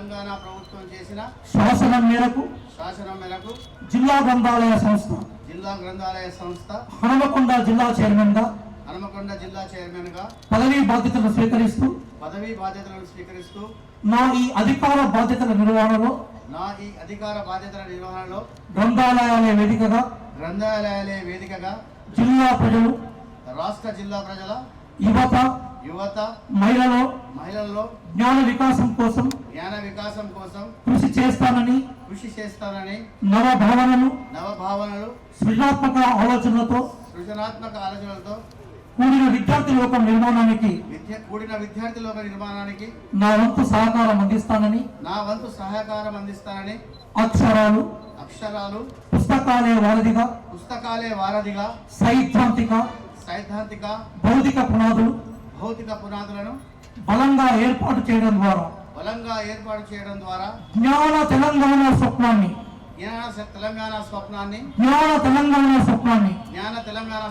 తెలంగాణ ప్రభుత్వం చేసిన శాసనం మేరకు జిల్లా గ్రంథాలయ సంస్థ హనుమకొండ జిల్లా చైర్మన్ గా పదవీ బాధ్యతలను స్వీకరిస్తూ నా ఈ అధికార బాధ్యతల నిర్వహణలో గ్రంథాలయాలే వేదికగా జిల్లా ప్రజలు రాష్ట్ర జిల్లా ప్రజల యువత మహిళల్లో జ్ఞాన వికాసం కోసం కృషి చేస్తానని నవభావనలు సృజనాత్మక ఆలోచనలతో కూడిన విద్యార్థి లోకం నిర్మాణానికి నా వంతు సహకారం అందిస్తానని అక్షరాలు పుస్తకాలే వారధిగా సైద్ధాంతిక భౌతిక పునాదులను బలంగా ఏర్పాటు చేయడం ద్వారా జ్ఞాన తెలంగాణ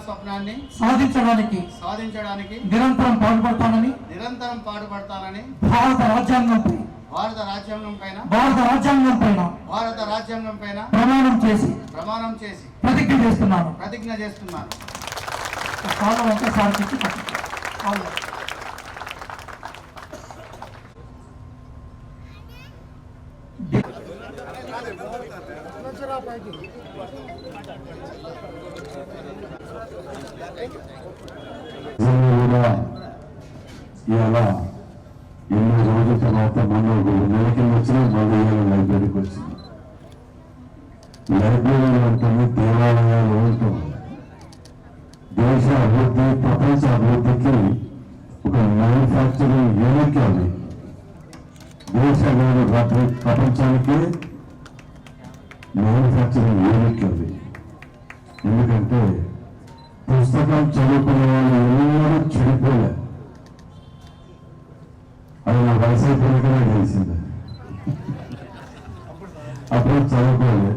స్వప్నాన్ని సాధించడానికి నిరంతరం పాటుపడతానని భారత రాజ్యాంగం పైన ప్రమాణం చేసి ప్రతిజ్ఞ చేస్తున్నాను. ఇలా ఎన్నో రోజుల తర్వాత మొన్న నెల కింద వచ్చిన మళ్ళీ లైబ్రరీకి వచ్చింది. లైబ్రరీ ఉంటుంది, దేవాలయాలు ఉంటుంది. దేశ అభివృద్ధి, ప్రపంచ అభివృద్ధికి ఒక మ్యానుఫ్యాక్చరింగ్ యూనిట్ అది. దేశ ప్రపంచానికి మ్యానుఫ్యాక్చరింగ్ యూనిట్ అది. ఎందుకంటే పుస్తకం చదువుకునే వాళ్ళు ఎవరు చెడిపోలే. అది నా వయసు అయిపోయినట్టుగా తెలిసింది. అప్పుడు చదువుకోలే.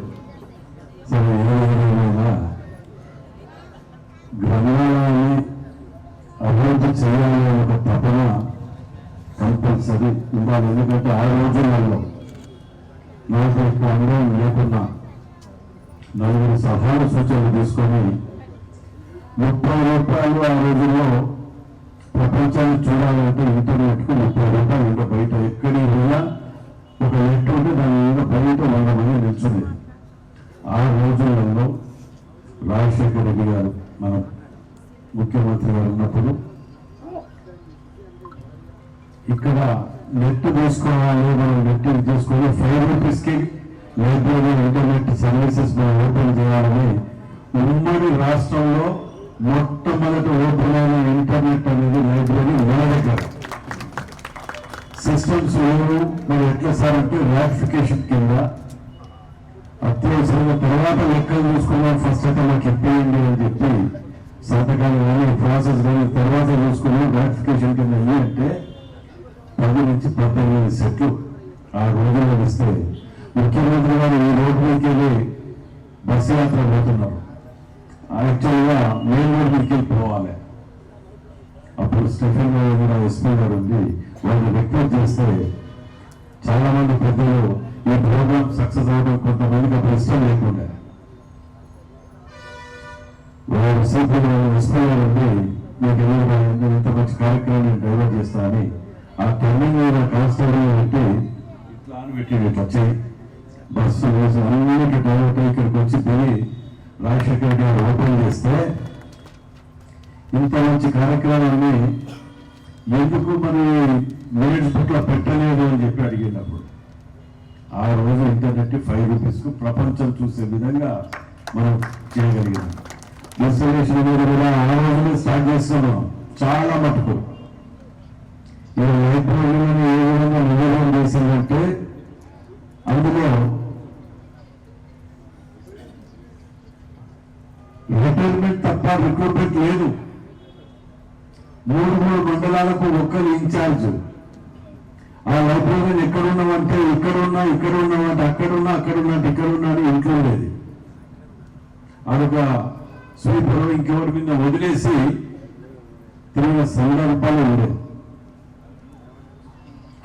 సరే, ఏదైనా గ్రంథాలయాన్ని అభివృద్ధి చేయాలి అనే ఒక తపన కంపల్సరీ ఉండాలి. ఎందుకంటే ఆ రోజులలో నాకు ఎక్కువ అనుభవం లేకున్నా నలుగురు సలహా సూచనలు తీసుకొని ₹30 ఆ రోజుల్లో ప్రపంచాన్ని చూడాలంటే ఇంటర్నెట్కు ₹30 ఇంకా బయట ఎక్కడికి పోయినా ఒక నెట్ ఉంటే దాని మీద బయట 100 మంది నిల్చుంది. ఆ రోజులలో రాజశేఖర రెడ్డి గారు మన ముఖ్యమంత్రి గారు ఉన్నప్పుడు ఇక్కడ నెట్ తీసుకోవాలి, మనం నెట్ తీసుకొని ₹5కి లైబ్రరీ ఇంటర్నెట్ సర్వీసెస్ మనం ఓపెన్ చేయాలని ఉమ్మడి రాష్ట్రంలో మొట్టమొదటి ఓపెన్ అయిన ఇంటర్నెట్ అనేది లైబ్రరీ మన దగ్గర. సిస్టమ్స్ లేవు. మనం ఎట్లా సార్ అంటే రాటిఫికేషన్ కింద అత్యవసరంగా తర్వాత లెక్కలు చూసుకున్నాం, ఫస్ట్ అయితే మాకు చెప్పేయండి అని చెప్పి సంతకాలు కానీ ప్రాసెస్ కానీ తర్వాత చూసుకున్నాం. రాటిఫికేషన్ కింద అంటే 10 నుంచి 18 సెట్లు ఆ రోజుల్లో ఇస్తే ముఖ్యమంత్రి గారు ఈ రోడ్డు మీదకి వెళ్ళి బస్సు యాత్ర పోతున్నారు. యాక్చువల్గా మెయిన్ రోడ్ మీదకి వెళ్ళి పోవాలి. అప్పుడు స్టెఫెన్ కూడా ఎస్పీ గారు ఉంది, వాళ్ళు రిక్వెస్ట్ చేస్తే చాలా మంది పెద్దలు ఈ ప్రోగ్రామ్ సక్సెస్ అవ్వడం కొంతమందికి అప్పుడు ఇష్టం లేకుండా వాళ్ళు ఎస్పీ గారు ఉంది, మీకు ఇంత మంచి కార్యక్రమాన్ని డెవలప్ చేస్తా అని ఆ టర్నింగ్ మీద కాన్స్టేబుల్ పెట్టి ఇట్లా అని పెట్టి ఇట్లా వచ్చాయి. బస్సు వేసి అన్నిటి డెవలప్ అయ్యి ఇక్కడికి వచ్చి దిగి రాజశేఖర రెడ్డి గారు ఓపెన్ చేస్తే ఇంత మంచి కార్యక్రమాన్ని ఎందుకు మరి మినిట్స్ బుక్లో పెట్టలేదు అని చెప్పి అడిగినప్పుడు ఆ రోజు ఇంటర్నెట్ ₹5కు ప్రపంచం చూసే విధంగా మనం చేయగలిగాం. ఇన్స్టాలేషన్ అనేది కూడా ఆ రోజునే స్టార్ట్ చేస్తున్నాం. చాలా మటుకు ఈ లైబ్రరీలను ఏ విధంగా నిర్వహణ చేసిందంటే అందులో రిటైర్మెంట్ తప్ప రిక్రూట్మెంట్ లేదు. 3 మండలాలకు ఒక్కరు ఇన్ఛార్జ్. ఆ లైబ్రరీని ఎక్కడున్నామంటే ఇక్కడున్నామంటే అక్కడున్నా అని ఇంట్లో లేదు. అదొక స్వీపర్ ఇంకెవరి మీద వదిలేసి తిరిగిన సందర్భాలు ఉండేవి.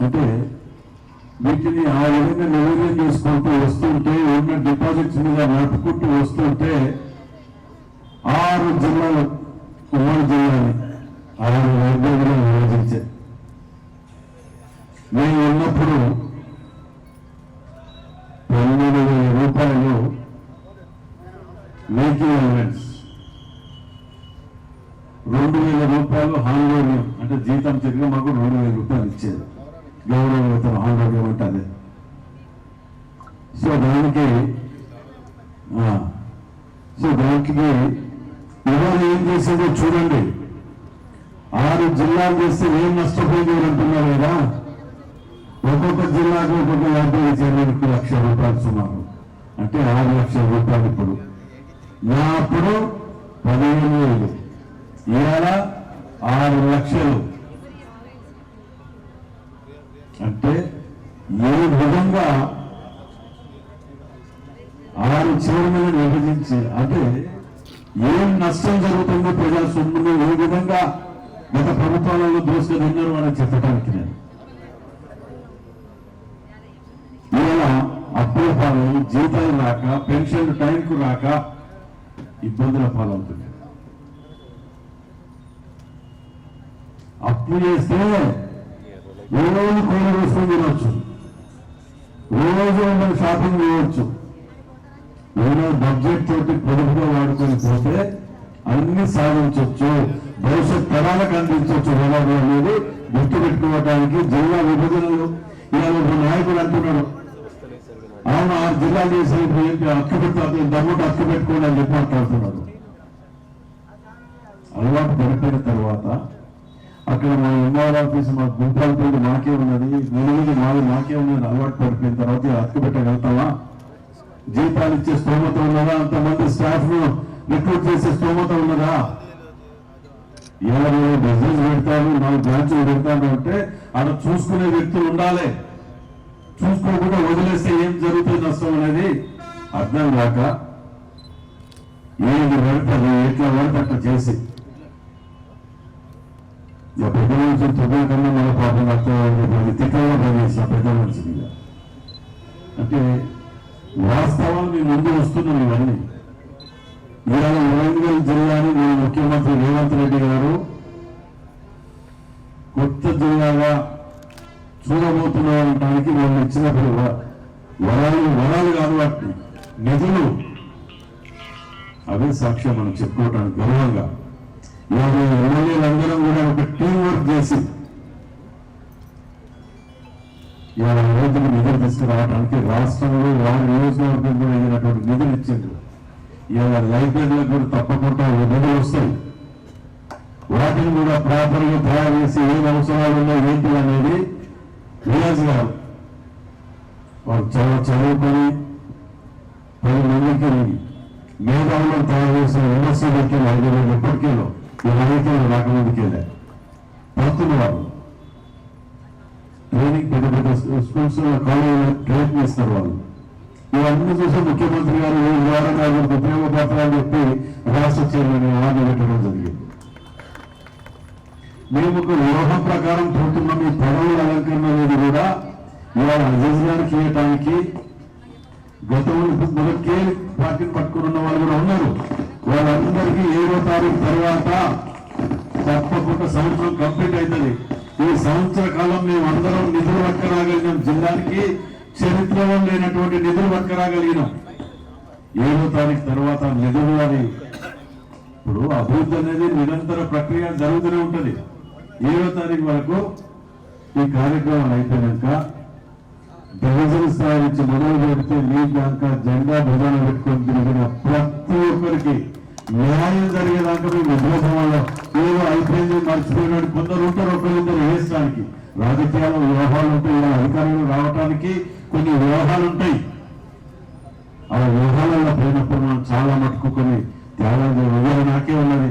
అంటే వీటిని ఆ విధంగా నిర్వహణ చేసుకుంటూ వస్తుంటే ఉన్న డిపాజిట్స్ మీద నడుపుకుంటూ వస్తుంటే 6 జిల్లాలు ఉమ్మడి జిల్లాని 6 వైద్యులుగా విభజించారు. మేము ఉన్నప్పుడు 12,000 రూపాయలు వెహికల్ అలవెన్స్, 2,000 రూపాయలు హాంగోరియం అంటే జీతం తిరిగి మాకు 2,000 రూపాయలు ఇచ్చేది. గౌరవ వేతనం హాంగోరియం అంటే అదే. సో దానికి ఎవరు ఏం చేసేదో చూడండి. 6 జిల్లాలు చేస్తే ఏం నష్టపోయింది అంటున్నారు కదా. ఒక్కొక్క జిల్లాకు ఒక్కొక్క లైబ్రరీ చైర్మన్కి ₹1,00,000 సుమారు, అంటే 6 లక్షల రూపాయలు. ఇప్పుడు నా అప్పుడు 15,000, ఇవాళ 6 లక్షలు. అంటే ఏ విధంగా 6 చైర్మన్లను విభజించి అంటే ఏం నష్టం జరుగుతుందో ప్రజా సొమ్మును ఏ విధంగా గత ప్రభుత్వాలలో దోసుకున్నారు అని చెప్పడానికి నేను ఇలా అప్పుల పాలన, జీతాలు రాక, పెన్షన్ టైంకు రాక ఇబ్బందుల పాలవుతుంది. అప్పు చేస్తే రోజు కోడి రోజుకొని తినవచ్చు, రోజు మనం షాపింగ్ చేయవచ్చు. ఏదో బడ్జెట్ తోటి పొదుపుగా వాడుకొని పోతే అన్ని సాధించవచ్చు, భవిష్యత్ తరాలకు అందించవచ్చు. వనరు అనేది గుర్తుపెట్టుకోవడానికి జిల్లా విభజనలు ఇవాళ ఒక నాయకుడు అంటున్నాడు, అవును 6 జిల్లాలు చేసి హక్కు పెట్టాలి, దమ్ముట హక్కు పెట్టుకోండి అని చెప్పి మాట్లాడుతున్నారు. అలవాటు పడిపోయిన తర్వాత అక్కడ మా ఎంఆర్ ఆఫీస్ మా గుంపాలపల్లి మాకే ఉన్నది, నెలవిది మాకే ఉన్నది. అలవాటు పడిపోయిన తర్వాత హక్కు పెట్టగలుగుతామా? జీతాలు ఇచ్చే స్తోమత ఉన్నదా? అంతమంది స్టాఫ్ ను రిక్రూట్ చేసే స్తోమత ఉన్నదా? ఎవరు బిజినెస్ పెడతారు, 4 బ్రాంచ్లు పెడతాను అంటే అక్కడ చూసుకునే వ్యక్తులు ఉండాలి. చూసుకోకుండా వదిలేస్తే ఏం జరుగుతుంది నష్టం అనేది అర్థం కాక ఏది పడతారు, ఎట్లా పడితే అట్లా చేసి పెద్ద మనిషి తొమ్మిది కన్నా మన పాపం అర్థం తిక్కగా పనిచేసిన పెద్ద మనిషి మీద. అంటే వాస్తవాలు మీ ముందు వస్తున్నాం. ఇవన్నీ ఇవాళ వరంగల్ జిల్లాని మన ముఖ్యమంత్రి రేవంత్ రెడ్డి గారు కొత్త జిల్లాగా చూడబోతున్నామనడానికి వాళ్ళు ఇచ్చినప్పుడు వరాలు కాదు, వాటిని నిధులు అదే సాక్ష్యం మనం చెప్పుకోవడానికి గర్వంగా. ఇవాళ ఎమ్మెల్యేలందరం కూడా ఒక టీం వర్క్ చేసి ఇవాళ రైతులకు నిధులు తీసుకురావడానికి రాష్ట్రంలో వారి నియోజకవర్గంలో అయినటువంటి నిధులు ఇచ్చిండ్రు. ఇవాళ లైబ్రరీలకు కూడా తప్పకుండా నిధులు వస్తాయి. వాటిని కూడా ప్రాపర్గా తయారు చేసి ఏం అవసరాలు ఉన్నాయి ఏంటి అనేది రియాజ్ గారు వారు చాలా చదువుకొని 10 మందికి మేధావులను తయారు చేసిన యూనివర్సిటీకి 5,000 ఎప్పటికేలో ఈ 5,000 రాకముందుకెళ్ళా పడుతున్న వారు ట్రైనింగ్ పెద్ద పెద్ద స్కూల్స్ కాలేజీలో ట్రైనింగ్ ఇస్తారు వాళ్ళు. ఇవన్నీ చూసి ముఖ్యమంత్రి గారు ఈ ద్వారా గారికి ఉపయోగపడతారని చెప్పి రాష్ట్ర చైర్మన్ అవార్డు పెట్టడం జరిగింది. మేము ఒక వ్యూహం ప్రకారం పోతున్నాం. ఈ పదవుల అలంకరణ అనేది కూడా ఇవాళ అజీజ్ గారికి చేయటానికి గతంలో మొదటికే పార్టీని పట్టుకుని ఉన్న వాళ్ళు కూడా ఉన్నారు. వాళ్ళందరికీ 7వ తారీఖు తర్వాత తప్పకుండా సంవత్సరం కంప్లీట్ అవుతుంది. ఈ సంవత్సర కాలం మేము అందరం నిధులు పట్టుకురాగలిగినాం. జిల్లానికి చరిత్రలో లేనటువంటి నిధులు పట్టుకురాగలిగినాం. 7వ తారీఖు తర్వాత నిధులు అని ఇప్పుడు అభివృద్ధి అనేది నిరంతర ప్రక్రియ జరుగుతూనే ఉంటుంది. 7వ తారీఖు వరకు ఈ కార్యక్రమాలు అయిపోయినాక డివిజన్ స్థాయి నుంచి మొదలు పెడితే మీ దాకా జెండా భుజాలు పెట్టుకొని తిరిగిన ప్రతి ఒక్కరికి న్యాయం జరిగేదాకా మేము ఉద్యోగంలో ఏదో అయిపోయింది మర్చిపోయినాడు కొందరు ఉంటారు, ఒకరిద్దరు వేయడానికి. రాజకీయాల్లో వ్యూహాలు ఉంటాయి, ఇలా అధికారులు రావడానికి కొన్ని వ్యూహాలు ఉంటాయి. ఆ వ్యూహాలలో పోయినప్పుడు మనం చాలా మటుకు కొన్ని త్యాగాలు నాకే ఉన్నది.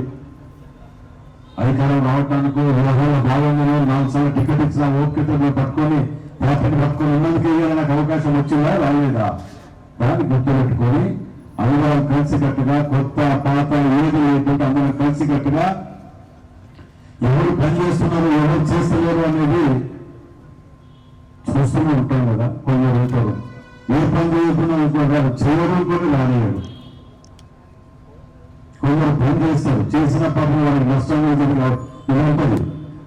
అధికారం రావటానికి వ్యూహాల భాగంగానే 4 సార్లు టికెట్ ఇచ్చిన ఓపికతో పట్టుకొని పార్టీని పట్టుకొని ఉన్నందుకు నాకు అవకాశం వచ్చిందా రాలేదా దాన్ని గుర్తుపెట్టుకొని అందరం కలిసికట్టుగా కొత్త పాత ఏది లేకుండా అందరం కలిసికట్టుగా ఎవరు పనిచేస్తున్నారు ఎవరు చేస్తలేరు అనేది చూస్తూనే ఉంటాం కదా, కొందరు ఉంటారు ఏ పని చేయకుండా ఇంకొక చేయడం కూడా రానియాడు. కొందరు పని చేస్తారు, చేసిన పనులు వాళ్ళకి నష్టం ఇలా ఉంటుంది.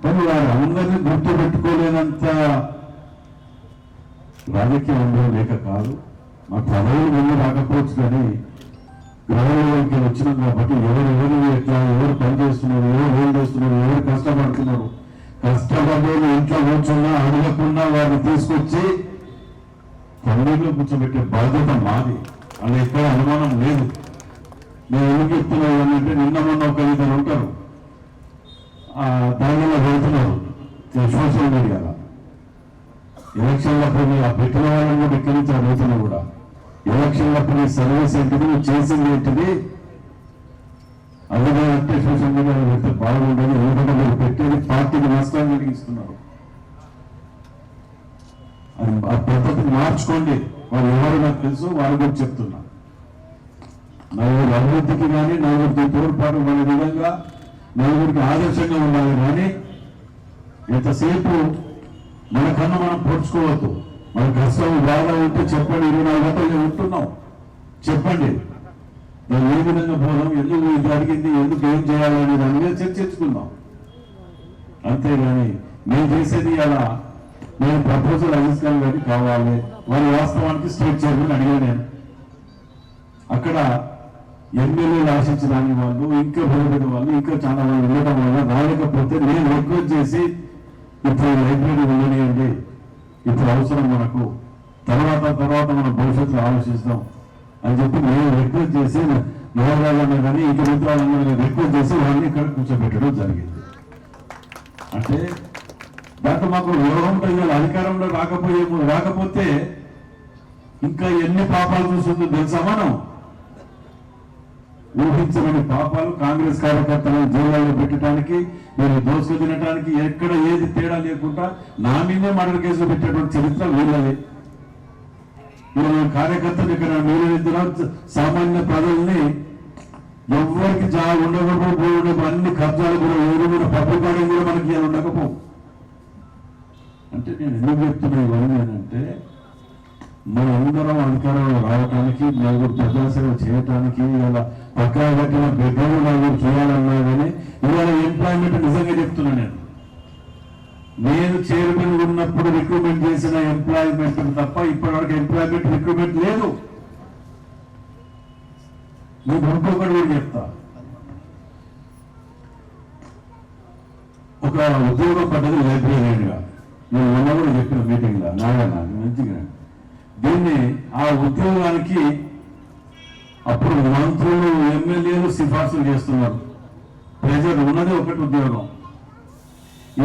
కానీ వారు అందరినీ గుర్తు పెట్టుకోలేనంత రాజకీయ అనుభవం లేక కాదు, మా పదవులు ముందు రాకపోవచ్చు. కానీ గ్రహంలోకి వచ్చినాం కాబట్టి ఎవరు ఎట్లా, ఎవరు పని చేస్తున్నారు, ఎవరు ఏం చేస్తున్నారు, ఎవరు కష్టపడుతున్నారు, కష్టపడ్డోళ్ళు ఇంట్లో కూర్చున్నా అడగకుండా వారిని తీసుకొచ్చి పన్నీళ్ళు కూర్చోబెట్టే బాధ్యత మాది. అలా ఎక్కడ అనుమానం లేదు. నేను ఎందుకు చెప్తున్నాను అంటే, నిన్న మొన్న ఒక ఇద్దరు ఉంటారు దానిలో వెళ్తున్నారు సోషల్ మీడియాలో ఎలక్షన్లప్పుడు ఆ పెట్టిన వాళ్ళని కూడా ఇక్కడి నుంచి అడుగుతున్నా కూడా, ఎలక్షన్లప్పుడు సర్వీస్ ఏంటిది, నువ్వు చేసింది ఏంటిది, అందుకే అంటే సోషల్ మీడియాలో పెడితే బాగుండదు. ఎందుకంటే మీరు పెట్టేది పార్టీకి నష్టాన్ని కలిగిస్తున్నారు. అది ఆ పద్ధతిని మార్చుకోండి. వాళ్ళు ఎవరు నాకు తెలుసు, వాళ్ళు కూడా చెప్తున్నా. నలుగురు అభివృద్ధికి కానీ నలుగురికి తోడ్పాటు అనే విధంగా నలుగురికి ఆదర్శంగా ఉండాలి. కానీ ఎంతసేపు మనకన్నా మనం పొడుచుకోవద్దు. మన కష్టం బాధ ఉంటే చెప్పండి, 24 గంటలు ఉంటున్నాం చెప్పండి, దాన్ని ఏ విధంగా పోదాం, ఎందుకు ఇది అడిగింది, ఎందుకు ఏం చేయాలనే దాని మీద చర్చించుకుందాం. అంతేగాని నేను చేసేది అలా నేను ప్రపోజల్ అజిస్కాన్ గారికి కావాలి, వారి వాస్తవానికి స్టేట్ చైర్మన్ అడిగాను. నేను అక్కడ ఎమ్మెల్యేలు ఆశించడానికి వాళ్ళు, ఇంకా బలపడే వాళ్ళు, ఇంకా చాలా వాళ్ళు ఉండటం వల్ల రాలేకపోతే నేను రిక్వెస్ట్ చేసి ఇప్పుడు లైబ్రరీ ఉండనియండి, ఇప్పుడు అవసరం మనకు, తర్వాత మనం భవిష్యత్తులో ఆలోచిస్తాం అని చెప్పి నేను రిక్వెస్ట్ చేసి నవరాలన్నా కానీ ఇంక మిత్రాలన్నా రిక్వెస్ట్ చేసి వాళ్ళని ఇక్కడ కూర్చోబెట్టడం జరిగింది. అంటే దాంట్లో మాకు వ్యవహారం అధికారంలో రాకపోతే ఇంకా ఎన్ని పాపాలు చూస్తుందో తెలుసా? మనం ఊహించమని పాపాలు కాంగ్రెస్ కార్యకర్తలను జైల్లో పెట్టడానికి, నేను దోసుకు తినడానికి, ఎక్కడ ఏది తేడా లేకుండా నా మీదే మర్డర్ కేసులు పెట్టేటువంటి చరిత్ర వీళ్ళది. ఇలా కార్యకర్తలు ఇక్కడ వీళ్ళిద్దరు సామాన్య ప్రజల్ని ఎవరికి ఉండకపో అన్ని కబ్జాలు కూడా ఎవరు కూడా పబ్లిక్ ఆడియో కూడా మనకి ఇలా ఉండకపో. అంటే నేను ఎందుకు చెప్తున్నా ఇవన్నీ అంటే, మనందరం అధికారంలో రావడానికి, నలుగురు ప్రజాసేవ చేయడానికి, ఇలా పక్కన కట్టిన బెడ్రూమ్ నలుగురు చేయాలన్నా కానీ ఇవాళ ఎంప్లాయ్మెంట్ నిజంగా చెప్తున్నా నేను చైర్మన్ ఉన్నప్పుడు రిక్రూట్మెంట్ చేసిన ఎంప్లాయ్మెంట్ తప్ప ఇప్పటివరకు ఎంప్లాయ్మెంట్ రిక్రూట్మెంట్ లేదు. నేను ఇంకొకటి కూడా చెప్తా, ఒక ఉద్యోగం పడ్డది లైబ్రరీగా. నేను మొన్న కూడా చెప్పిన మీటింగ్ లో నారాయణ మంచిగా దీన్ని ఆ ఉద్యోగానికి అప్పుడు మంత్రులు ఎమ్మెల్యేలు సిఫార్సులు చేస్తున్నారు. ప్రెజర్ ఉన్నది ఒకటి ఉద్యోగం.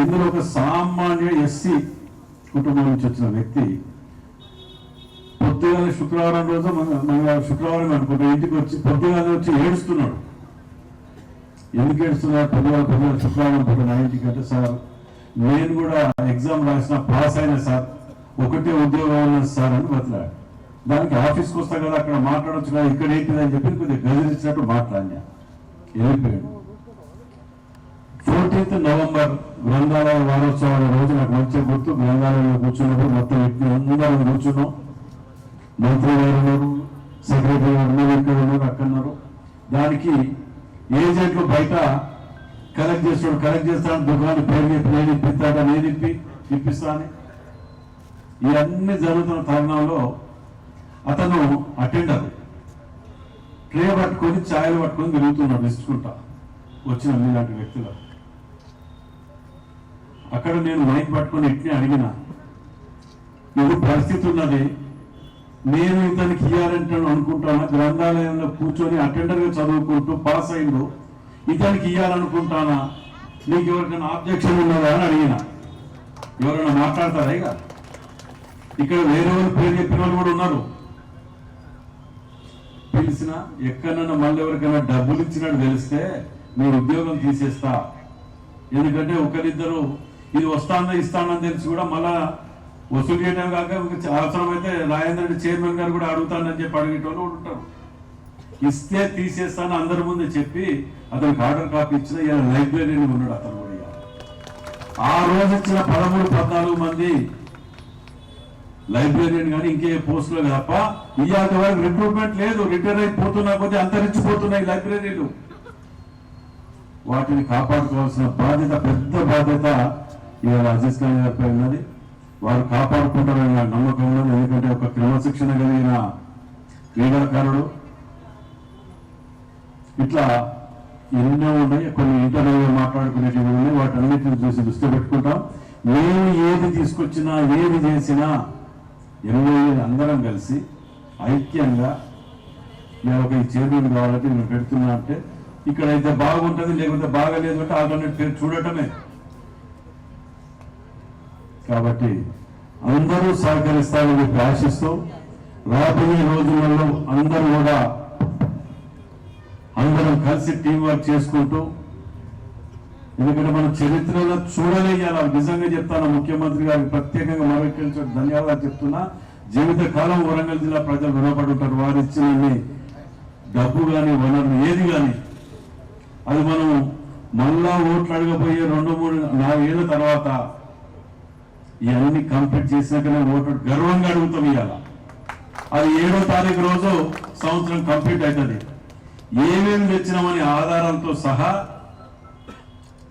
ఇందులో ఒక సామాన్య ఎస్సీ కుటుంబం నుంచి వచ్చిన వ్యక్తి పొద్దుగానే శుక్రవారం రోజు మన శుక్రవారం అనుకుంటా ఇంటికి వచ్చి పొద్దుగానే వచ్చి ఏడుస్తున్నాడు. ఎందుకు ఏడుస్తున్నారు? పొద్దుగా శుక్రవారం పొద్దున ఇంటికి అంటే, సార్ నేను కూడా ఎగ్జామ్ రాసిన పాస్ అయినా సార్, ఒకటే ఉద్యోగం ఉన్నది సార్ అని బతలాడు. దానికి ఆఫీస్కి వస్తా కదా, అక్కడ మాట్లాడచ్చు కదా, ఇక్కడ ఏంటిదని చెప్పి కొద్దిగా గదిలిచ్చినట్టు మాట్లాడినా. వెళ్ళిపోయాడు. 14th నవంబర్ గ్రంథాలయ వారోత్సవాల రోజు నాకు మంచిగా గుర్తు. గ్రంథాలయంలో కూర్చున్నప్పుడు మొత్తం అందరం కూర్చున్నాం. మంత్రి గారు ఉన్నారు, సెక్రటరీ గారు ఉన్నారు, ఇక్కడ ఉన్నారు, అక్కడ ఉన్నారు. దానికి ఏజెంట్లు బయట కలెక్ట్ చేస్తాను దుకాణం పేరు చెప్పి నేను ఇప్పిస్తాడా, నేను ఇప్పిస్తాను. ఇవన్నీ జరుగుతున్న తరుణంలో అతను అటెండర్ ట్రే పట్టుకొని ఛాయలు పట్టుకొని తిరుగుతున్నాడు ఇసుకుంటా వచ్చిన మీలాంటి వ్యక్తులు. అక్కడ నేను మైక్ పట్టుకొని ఇట్ని అడిగిన, ఇది పరిస్థితి ఉన్నది, నేను ఇతనికి ఇయ్యాలంటాను అనుకుంటాను, గ్రంథాలయంలో కూర్చొని అటెండర్గా చదువుకుంటూ పాస్ అయిండు, ఇతనికి ఇయ్యాలనుకుంటానా, నీకు ఎవరికైనా ఆబ్జెక్షన్ ఉన్నదా అని అడిగిన. ఎవరైనా మాట్లాడతారా? ఇక ఇక్కడ వేరే వాళ్ళు పేరు చెప్పిన వాళ్ళు కూడా ఉన్నారు. పిలిచిన ఎక్కడన్నా మళ్ళీ ఎవరికైనా డబ్బులు ఇచ్చినట్టు తెలిస్తే నేను ఉద్యోగం తీసేస్తా. ఎందుకంటే ఒకరిద్దరు ఇది ఇస్తానని తెలిసి కూడా మళ్ళా వసూలు చేయడం కాక అవసరమైతే రాజేంద్ర రెడ్డి చైర్మన్ గారు కూడా అడుగుతానని చెప్పి అడిగేటోళ్ళు కూడా ఉంటారు. ఇస్తే తీసేస్తాను అందరి ముందు చెప్పి అతనికి ఆర్డర్ కాపీ ఇచ్చిన ఇలా లైబ్రరీని ఉన్నాడు అతను కూడా. ఆ రోజు ఇచ్చిన 13-14 మంది లైబ్రరీని కానీ ఇంకే పోస్టులు తప్ప ఇవాళ వరకు రిక్రూట్మెంట్ లేదు. రిటైర్ అయిపోతున్నా కొద్ది అంతరించిపోతున్నాయి లైబ్రరీలు. వాటిని కాపాడుకోవాల్సిన బాధ్యత, పెద్ద బాధ్యత ఇవాళ అజీజ్ ఖాన్ గారిపై ఉన్నది. వారు కాపాడుకుంటారని నాకు నమ్మకం ఉన్నది. ఎందుకంటే ఒక క్రమశిక్షణ కలిగిన క్రీడాకారుడు. ఇట్లా ఎన్నో ఉన్నాయి, కొన్ని ఇంటర్వ్యూలో మాట్లాడుకునేటివి ఉన్నాయి. వాటన్నిటిని చూసి దృష్టి పెట్టుకుంటాం. మేము ఏది తీసుకొచ్చినా ఏది చేసినా అందరం కలిసి ఐక్యంగా నేను ఒక ఈ చైర్మన్ కావాలంటే నేను పెడుతున్నా అంటే ఇక్కడైతే బాగుంటుంది, లేకపోతే బాగాలేదు అంటే ఆల్టర్నేట్ పేరు చూడటమే. కాబట్టి అందరూ సహకరిస్తారని చెప్పి ఆశిస్తూ రాబోయే రోజులలో అందరం కలిసి టీం వర్క్ చేసుకుంటూ, ఎందుకంటే మనం చరిత్రలో చూడలేయాలి. నిజంగా చెప్తాను, ముఖ్యమంత్రి గారికి ప్రత్యేకంగా మరొక ధన్యవాదాలు చెప్తున్నా. జీవితకాలం వరంగల్ జిల్లా ప్రజలు రుణపడి ఉంటారు. వారు ఇచ్చిన డబ్బు కానీ వనరులు ఏది కానీ అది మనం మళ్ళా ఓట్లు అడగబోయే 2-3-4 ఏళ్ళ తర్వాత ఇవన్నీ కంప్లీట్ చేసినాకనే ఓట్లు గర్వంగా అడుగుతాం. ఇవాళ అది 7వ తారీఖు రోజు సంవత్సరం కంప్లీట్ అవుతుంది. ఏమేమి తెచ్చినామని ఆధారంతో సహా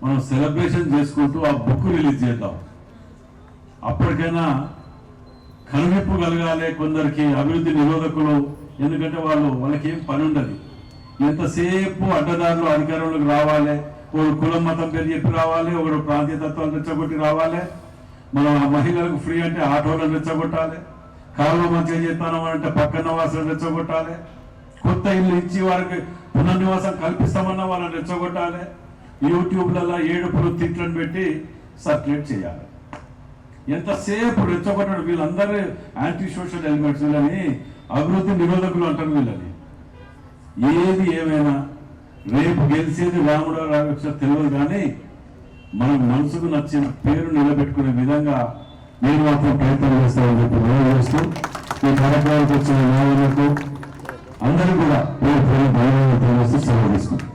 మనం సెలబ్రేషన్ చేసుకుంటూ ఆ బుక్ రిలీజ్ చేద్దాం. అప్పటికైనా కనువిప్పు కలగాలి కొందరికి, అభివృద్ధి నిరోధకులు. ఎందుకంటే వాళ్ళకి ఏం పని ఉండదు. ఎంతసేపు అడ్డదారులు అధికారంలోకి రావాలి, ఒకడు కులం మతం పేరు చెప్పి రావాలి, ఒకడు ప్రాంతీయ తత్వాలు రెచ్చగొట్టి రావాలి. మనం మహిళలకు ఫ్రీ అంటే ఆటోలను రెచ్చగొట్టాలి, కాలువ మంచిగా చేస్తామంటే పక్కన వాసులను రెచ్చగొట్టాలి, కొత్త ఇల్లు ఇచ్చి వారికి పునర్నివాసం కల్పిస్తామన్న వాళ్ళని రెచ్చగొట్టాలి, యూట్యూబ్లలో ఏడుపులు తిట్లను పెట్టి సర్క్యులేట్ చేయాలి. ఎంతసేపు రెచ్చగొట్టడం. వీళ్ళందరూ యాంటీ సోషల్ ఎలిమెంట్స్, వీళ్ళని అభివృద్ధి నిరోధకులు అంటారు. వీళ్ళని ఏది ఏమైనా రేపు గెలిచేది రాముడు రామకృష్ణ తెలియదు, కానీ మనం మనసుకు నచ్చిన పేరు నిలబెట్టుకునే విధంగా నేను మాత్రం ప్రయత్నం చేస్తామని చెప్పి చేస్తూ ఈ కార్యక్రమానికి వచ్చిన నాయకులకు అందరూ కూడా సెలవు తీసుకుంటాం.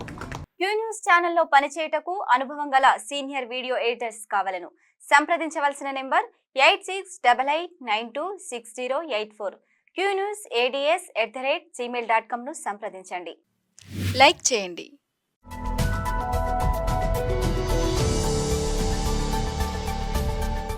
క్యూ న్యూస్ ఛానల్లో పనిచేయటకు అనుభవం గల సీనియర్ వీడియో ఎడిటర్స్ కావాలను సంప్రదించవలసిన నెంబర్ 8688926084. qnewsads@gmail.com ను సంప్రదించండి. లైక్ చేయండి.